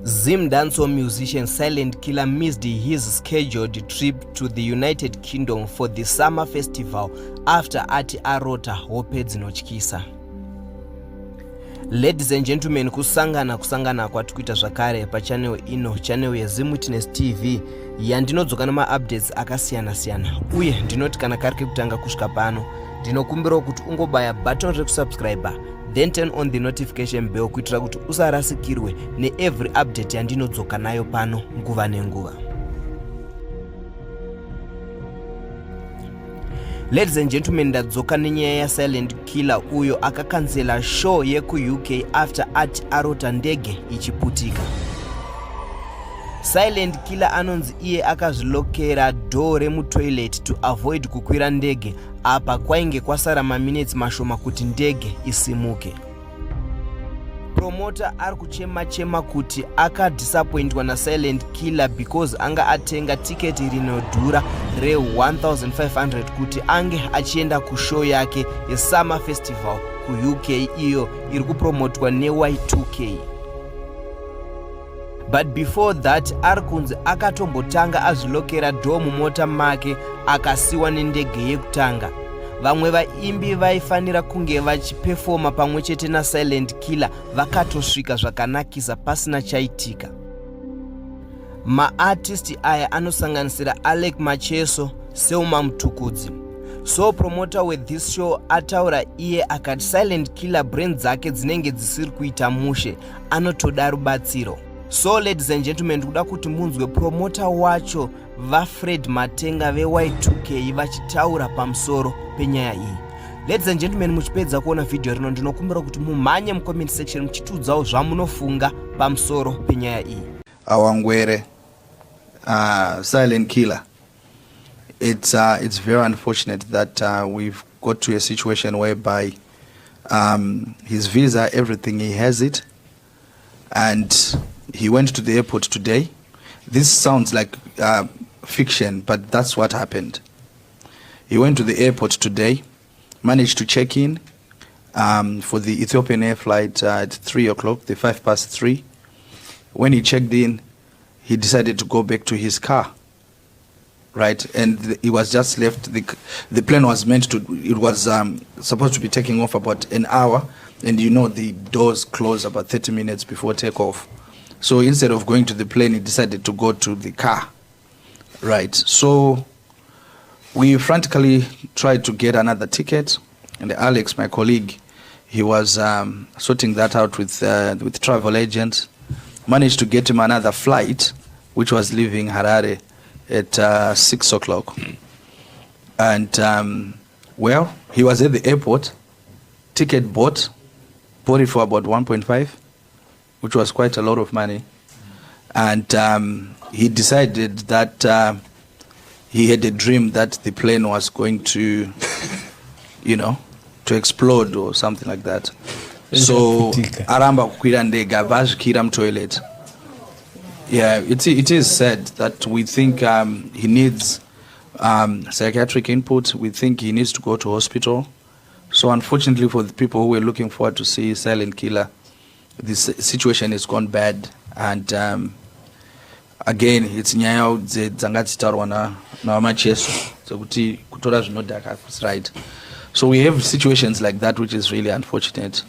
Zim dancehall musician Silent Killer missed his scheduled trip to the United Kingdom for the summer festival after ati arota hope dzinotyisa. Ladies and gentlemen, kusangana kwatikuita zvakare pachannel ino, channel yeZim Witness TV yandinodzoka nama-updates akasiyana-siyana, uye ndinoti kana kari kekutanga kusvika pano ndinokumbirawo kuti ungobaya button rekusubscribe then turn on the notification bell kuitira kuti usarasikirwe neevery update yandinodzoka nayo pano nguva nenguva. Ladies and gentlemen, ndadzoka nenyaya yaSilent Killer uyo akakansela show yeku-UK after ati arota ndege ichiputika. Silent Killer anonzi iye akazvilokera door remutoilet to avoid kukwira ndege apa kwainge kwasara maminutes mashoma kuti ndege isimuke. Promoter ari kuchema kuti akadisappointwa naSilent Killer because anga atenga tiketi rinodhura re-1500 kuti ange achienda kushow yake yeSummer Festival ku-UK iyo iri kupromotwa neY2K. But before that, arikunzi akatombotanga azvilokera dho mumota make akasiwa nendege yekutanga. Vamwe vaimbi vaifanira kunge vachipefoma pamwe chete naSilent Killer vakatosvika zvakanakisa pasina chaitika. Ma-artist aya anosanganisira Alec Macheso, Selma Mtukudzi. So promoter with this show ataura iye akati Silent Killer brand dzake dzinenge dzisiri kuita mushe, anotoda rubatsiro. So ladies and gentlemen, kuda kuti munzwe promoter wacho vaFred Matenga veY2K vachitaura pamusoro penyaya iyi. Ladies and gentlemen, muchipedza kuona video rino ndinokumbira kuti mumhanye mucomment section muchitiudzawo zvamunofunga pamusoro penyaya iyi. Our Ngwere, Silent Killer. It's very unfortunate that we've got to a situation whereby his visa, everything, he has it, and he went to the airport today. This sounds like fiction, but that's what happened. He went to the airport today, managed to check in for the Ethiopian Air flight at 3 o'clock, the 3:05. When he checked in, he decided to go back to his car, right? And he was just left. The plane was it was supposed to be taking off about an hour, and you know the doors close about 30 minutes before takeoff. So instead of going to the plane, he decided to go to the car, right? So we frantically tried to get another ticket, and Alex, my colleague, he was sorting that out with travel agents, managed to get him another flight, which was leaving Harare at 6 o'clock. And well, he was at the airport, ticket bought it for about 1.5, which was quite a lot of money. And he decided that he had a dream that the plane was going to, to explode or something like that. So aramba kukwira ndege avazvikira mutoilet. Yeah, it is said that we think he needs psychiatric input. We think he needs to go to hospital. So unfortunately for the people who were looking forward to see Silent Killer, this situation has gone bad. And again, it's nyaya dzangatitarwa na Macheso sokuti kutora zvinodhaka, right? So we have situations like that, which is really unfortunate.